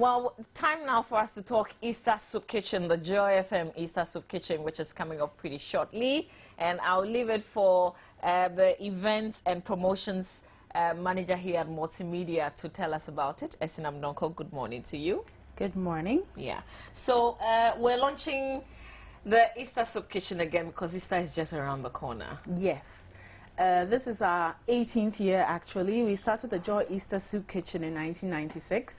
Well, time now for us to talk Easter Soup Kitchen, the Joy FM Easter Soup Kitchen, which is coming up pretty shortly. And I'll leave it for the events and promotions manager here at Multimedia to tell us about it. Esinam Nonko, good morning to you. Good morning. Yeah. So we're launching the Easter Soup Kitchen again because Easter is just around the corner. Yes. This is our 18th year, actually. We started the Joy Easter Soup Kitchen in 1996.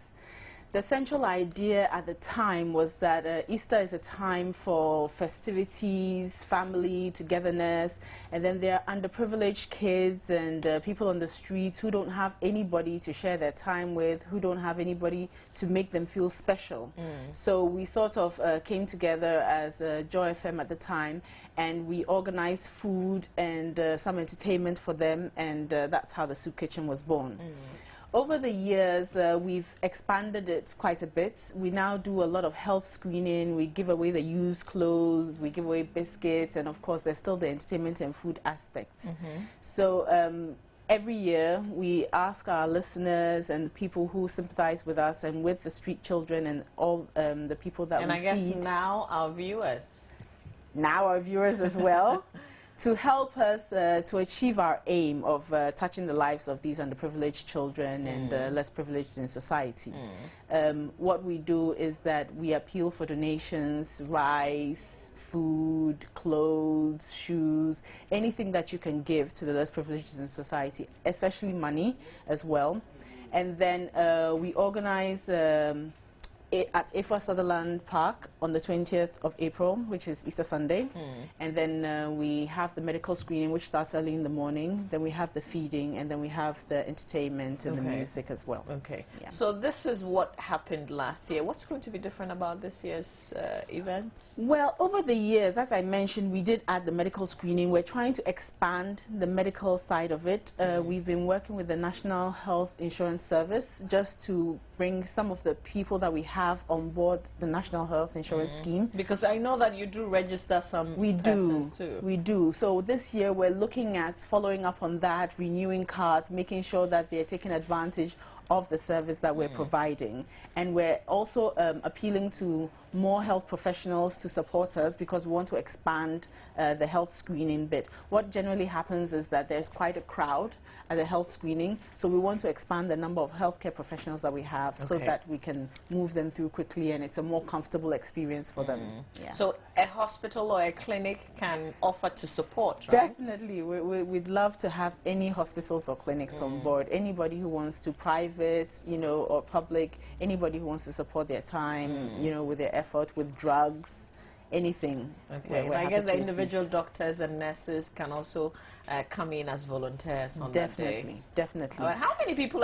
The central idea at the time was that Easter is a time for festivities, family, togetherness, and then there are underprivileged kids and people on the streets who don't have anybody to share their time with, who don't have anybody to make them feel special. So we sort of came together as Joy FM at the time, and we organized food and some entertainment for them, and that's how the Soup Kitchen was born. Over the years, we've expanded it quite a bit. We now do a lot of health screening. We give away the used clothes. We give away biscuits. And, of course, there's still the entertainment and food aspects. So every year, we ask our listeners and people who sympathize with us and with the street children and all the people that we feed. And I guess now our viewers. Now our viewers as well. To help us to achieve our aim of touching the lives of these underprivileged children and less privileged in society. What we do is that we appeal for donations, rice, food, clothes, shoes, anything that you can give to the less privileged in society, especially money as well. And then we organize at Acquah Sutherland Park on the 20th of April, which is Easter Sunday. And then we have the medical screening, which starts early in the morning. Then we have the feeding, and then we have the entertainment and the music as well. Yeah. So this is what happened last year. What's going to be different about this year's events? Well, over the years, as I mentioned, we did add the medical screening. We're trying to expand the medical side of it. We've been working with the National Health Insurance Service just to bring some of the people that we have on board the National Health Insurance Scheme. Because I know that you do register some persons too. We do. So this year we're looking at following up on that, renewing cards, making sure that they're taking advantage of the service that we're providing. And we're also appealing to more health professionals to support us because we want to expand the health screening bit. What generally happens is that there's quite a crowd at the health screening, so we want to expand the number of healthcare professionals that we have so that we can move them through quickly and it's a more comfortable experience for them. Yeah. So a hospital or a clinic can offer to support, right? Definitely. We'd love to have any hospitals or clinics on board. Anybody who wants to private, you know, or public, anybody who wants to support their time, you know, with their effort, with drugs, anything. And I guess the individual doctors and nurses can also come in as volunteers on that day. Definitely. How many people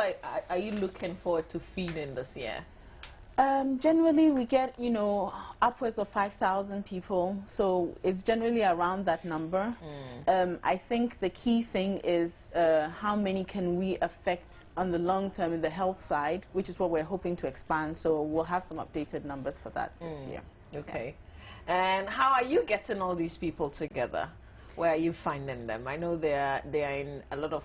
are you looking forward to feeding this year? Generally, we get, you know, upwards of 5,000 people, so it's generally around that number. I think the key thing is how many can we affect on the long term in the health side, which is what we're hoping to expand, so we'll have some updated numbers for that this year. Okay. And how are you getting all these people together? Where are you finding them? I know they are in a lot of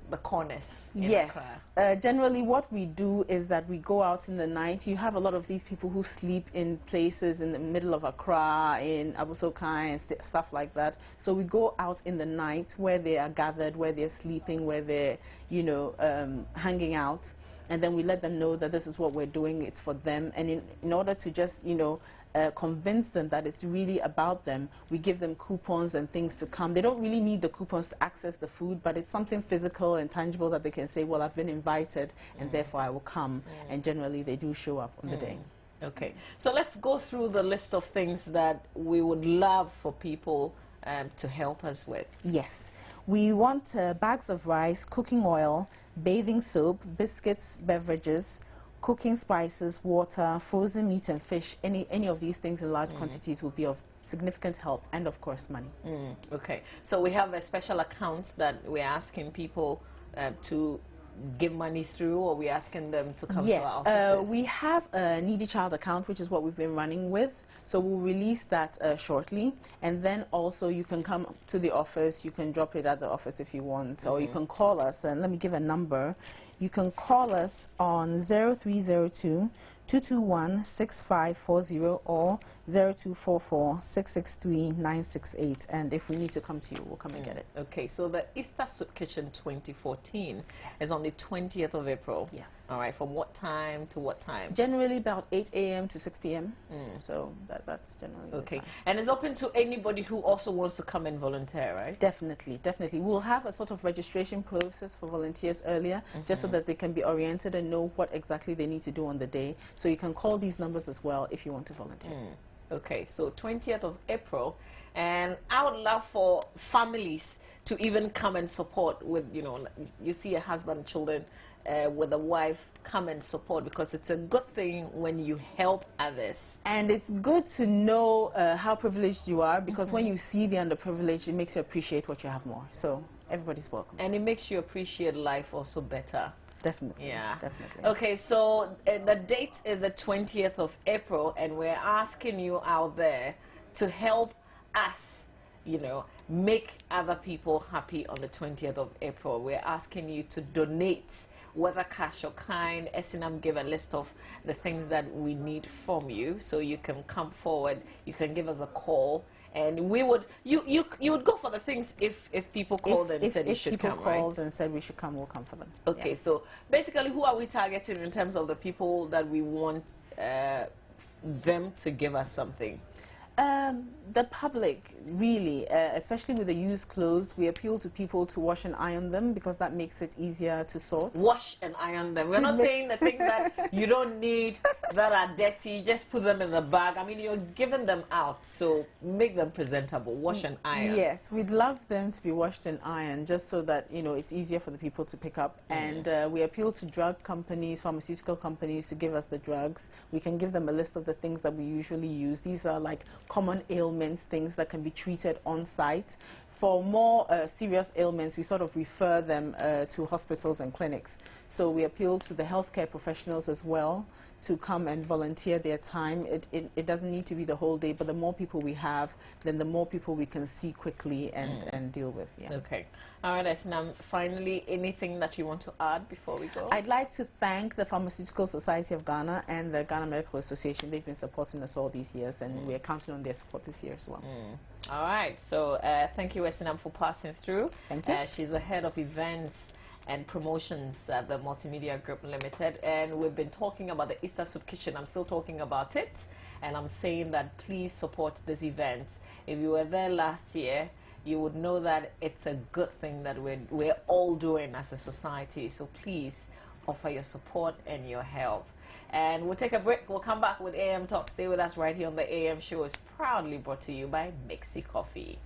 the corners in Accra. Generally what we do is that we go out in the night. You have a lot of these people who sleep in places in the middle of Accra, in Abusokai and stuff like that. So we go out in the night where they are gathered, where they're sleeping, where they're, you know, hanging out. And then we let them know that this is what we're doing, it's for them. And in order to just, you know, convince them that it's really about them, we give them coupons and things to come. They don't really need the coupons to access the food, but it's something physical and tangible that they can say, well, I've been invited and therefore I will come. And generally they do show up on the day. Okay, so let's go through the list of things that we would love for people to help us with. Yes. We want bags of rice, cooking oil, bathing soap, biscuits, beverages, cooking spices, water, frozen meat and fish. Any of these things in large quantities will be of significant help, and of course money. Okay, so we have a special account that we're asking people to give money through, or we're asking them to come to our offices? We have a Needy Child account, which is what we've been running with. So we'll release that shortly. And then also you can come to the office. You can drop it at the office if you want, or you can call us. And let me give a number. you can call us on 0302 221-6540 or 0244-663-968, and if we need to come to you, we'll come and get it. Okay, so the Easter Soup Kitchen 2014 is on the 20th of April. Yes. All right, from what time to what time? Generally about 8 a.m. to 6 p.m. So that's generally okay. the time. And it's open to anybody who also wants to come and volunteer, right? Definitely, definitely. We'll have a sort of registration process for volunteers earlier, just so that they can be oriented and know what exactly they need to do on the day. So you can call these numbers as well if you want to volunteer. Okay, so 20th of April, and I would love for families to even come and support with, you know, you see a husband, children, with a wife, come and support, because it's a good thing when you help others. And it's good to know how privileged you are, because when you see the underprivileged, it makes you appreciate what you have more. So everybody's welcome. And it makes you appreciate life also better. Definitely. Yeah. Definitely. Okay, so the date is the 20th of April, and we're asking you out there to help us, you know, make other people happy on the 20th of April. We're asking you to donate, whether cash or kind. SNM give a list of the things that we need from you, so you can come forward, you can give us a call, and we would, you would go for the things if people called and said you should come, right? If people called and said we should come, we'll come for them. Okay, yeah. So basically, who are we targeting in terms of the people that we want them to give us something? The public, really, especially with the used clothes, we appeal to people to wash and iron them, because that makes it easier to sort. Wash and iron them. We're not saying the things that you don't need, that are dirty, just put them in the bag. I mean, you're giving them out, so make them presentable. Wash and iron. Yes, we'd love them to be washed and ironed, just so that, you know, it's easier for the people to pick up. And we appeal to drug companies, pharmaceutical companies, to give us the drugs. We can give them a list of the things that we usually use. These are like common ailments, things that can be treated on site. For more serious ailments, we sort of refer them to hospitals and clinics. So we appeal to the healthcare professionals as well to come and volunteer their time. It doesn't need to be the whole day, but the more people we have, then the more people we can see quickly and deal with. Yeah. Okay. All right, Esnam, finally, anything that you want to add before we go? I'd like to thank the Pharmaceutical Society of Ghana and the Ghana Medical Association. They've been supporting us all these years, and we're counting on their support this year as well. All right. So thank you, Esnam, for passing through. Thank you. She's the head of events and promotions at the Multimedia Group Limited, and we've been talking about the Easter Soup Kitchen. I'm still talking about it, and I'm saying that please support this event. If you were there last year, you would know that it's a good thing that we're all doing as a society. So please offer your support and your help. And we'll take a break. We'll come back with AM Talk. Stay with us right here on the AM Show. It's proudly brought to you by Mixie Coffee.